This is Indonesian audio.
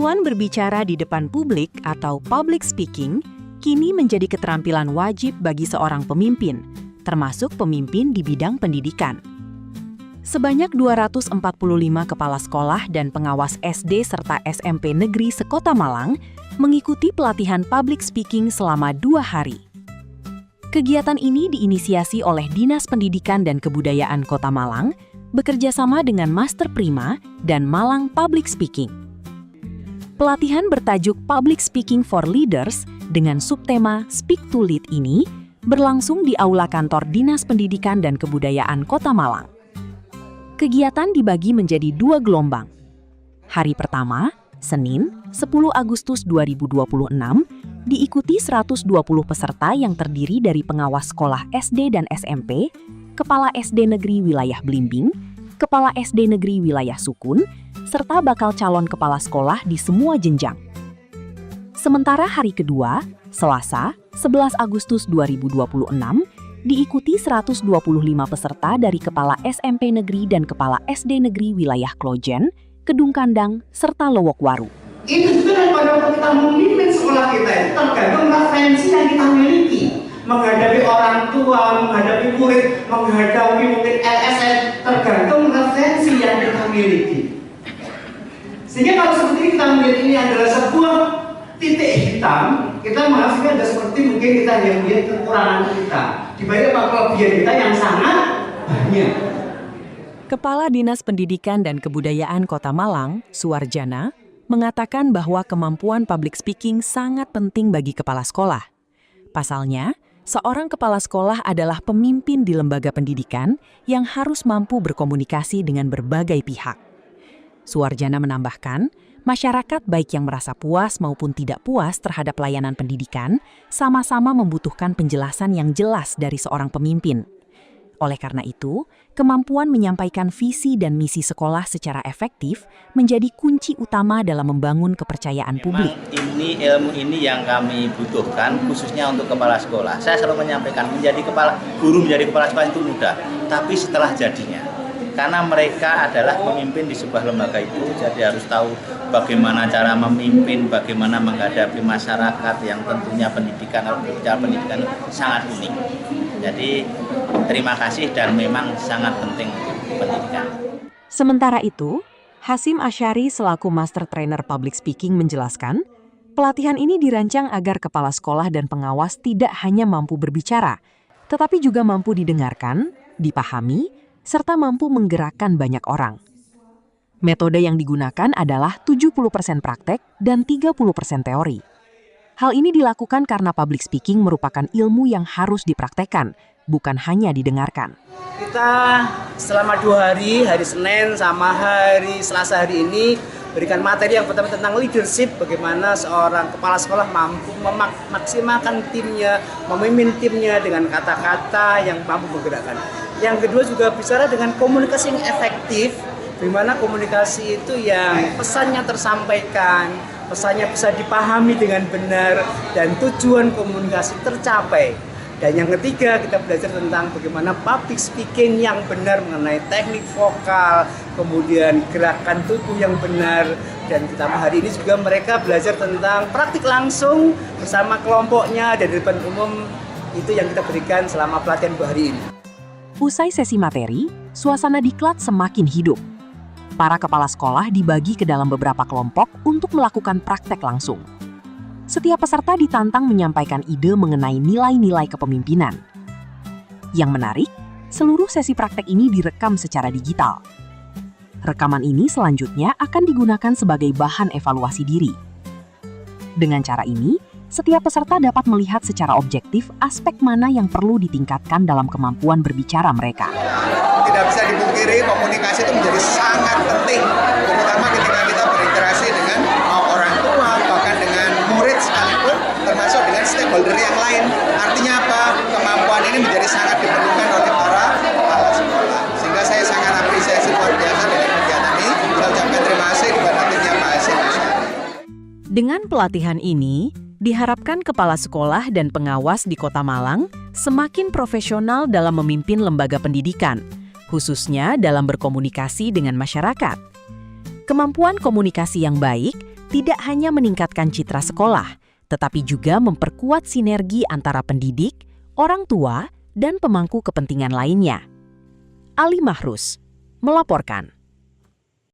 Kemampuan berbicara di depan publik atau public speaking kini menjadi keterampilan wajib bagi seorang pemimpin, termasuk pemimpin di bidang pendidikan. Sebanyak 245 kepala sekolah dan pengawas SD serta SMP negeri sekota Malang mengikuti pelatihan public speaking selama 2 hari. Kegiatan ini diinisiasi oleh Dinas Pendidikan dan Kebudayaan Kota Malang bekerjasama dengan Master Prima dan Malang Public Speaking. Pelatihan bertajuk Public Speaking for Leaders dengan subtema Speak to Lead ini berlangsung di Aula Kantor Dinas Pendidikan dan Kebudayaan Kota Malang. Kegiatan dibagi menjadi 2 gelombang. Hari pertama, Senin, 10 Agustus 2026, diikuti 120 peserta yang terdiri dari pengawas sekolah SD dan SMP, Kepala SD Negeri Wilayah Blimbing, Kepala SD Negeri Wilayah Sukun, serta bakal calon kepala sekolah di semua jenjang. Sementara hari kedua, Selasa, 11 Agustus 2026, diikuti 125 peserta dari Kepala SMP Negeri dan Kepala SD Negeri Wilayah Klojen, Kedung Kandang, serta Lowokwaru. Itu juga pada kita memimpin sekolah kita itu tergantung referensi yang kita miliki. Menghadapi orang tua, menghadapi murid, menghadapi mungkin LSM, tergantung referensi yang kita miliki. Sehingga kalau seperti ini kita melihat ini adalah sebuah titik hitam, kita mengakhirnya ada seperti mungkin kita yang melihat kekurangan kita. Dibanding apa kelebihan kita yang sangat banyak. Kepala Dinas Pendidikan dan Kebudayaan Kota Malang, Suwarjana, mengatakan bahwa kemampuan public speaking sangat penting bagi kepala sekolah. Pasalnya, seorang kepala sekolah adalah pemimpin di lembaga pendidikan yang harus mampu berkomunikasi dengan berbagai pihak. Suwarjana menambahkan, masyarakat baik yang merasa puas maupun tidak puas terhadap layanan pendidikan sama-sama membutuhkan penjelasan yang jelas dari seorang pemimpin. Oleh karena itu, kemampuan menyampaikan visi dan misi sekolah secara efektif menjadi kunci utama dalam membangun kepercayaan publik. Ini ilmu ini yang kami butuhkan khususnya untuk kepala sekolah. Saya selalu menyampaikan menjadi kepala guru menjadi kepala sekolah itu mudah, tapi setelah jadinya. Karena mereka adalah pemimpin di sebuah lembaga itu, jadi harus tahu bagaimana cara memimpin, bagaimana menghadapi masyarakat yang tentunya pendidikan atau bicara pendidikan sangat unik. Jadi terima kasih dan memang sangat penting pendidikan. Sementara itu, Hasim Asyari selaku Master Trainer Public Speaking menjelaskan, pelatihan ini dirancang agar kepala sekolah dan pengawas tidak hanya mampu berbicara, tetapi juga mampu didengarkan, dipahami, serta mampu menggerakkan banyak orang. Metode yang digunakan adalah 70% praktek dan 30% teori. Hal ini dilakukan karena public speaking merupakan ilmu yang harus dipraktekkan, bukan hanya didengarkan. Kita selama 2 hari, hari Senin sama hari Selasa hari ini, berikan materi yang pertama tentang leadership, bagaimana seorang kepala sekolah mampu memaksimalkan timnya, memimpin timnya dengan kata-kata yang mampu menggerakkan. Yang kedua juga bicara dengan komunikasi yang efektif, di mana komunikasi itu yang pesannya tersampaikan, pesannya bisa dipahami dengan benar, dan tujuan komunikasi tercapai. Dan yang ketiga, kita belajar tentang bagaimana public speaking yang benar mengenai teknik vokal, kemudian gerakan tubuh yang benar, dan ditambah hari ini juga mereka belajar tentang praktik langsung bersama kelompoknya dan di depan umum. Itu yang kita berikan selama pelatihan 2 hari ini. Usai sesi materi, suasana diklat semakin hidup. Para kepala sekolah dibagi ke dalam beberapa kelompok untuk melakukan praktek langsung. Setiap peserta ditantang menyampaikan ide mengenai nilai-nilai kepemimpinan. Yang menarik, seluruh sesi praktek ini direkam secara digital. Rekaman ini selanjutnya akan digunakan sebagai bahan evaluasi diri. Dengan cara ini, setiap peserta dapat melihat secara objektif aspek mana yang perlu ditingkatkan dalam kemampuan berbicara mereka. Tidak bisa dipungkiri, komunikasi itu menjadi sangat penting, terutama ketika kita berinteraksi dengan orang tua, bahkan dengan murid sekalipun, termasuk dengan stakeholder yang lain. Artinya apa? Kemampuan ini menjadi sangat diperlukan oleh para kepala sekolah. Sehingga saya sangat apresiasi luar biasa dengan kegiatan ini. Saya ucapkan terima kasih kepada timnya Pak Hasim. Dengan pelatihan ini, diharapkan kepala sekolah dan pengawas di Kota Malang semakin profesional dalam memimpin lembaga pendidikan, khususnya dalam berkomunikasi dengan masyarakat. Kemampuan komunikasi yang baik tidak hanya meningkatkan citra sekolah, tetapi juga memperkuat sinergi antara pendidik, orang tua, dan pemangku kepentingan lainnya. Ali Mahrus melaporkan.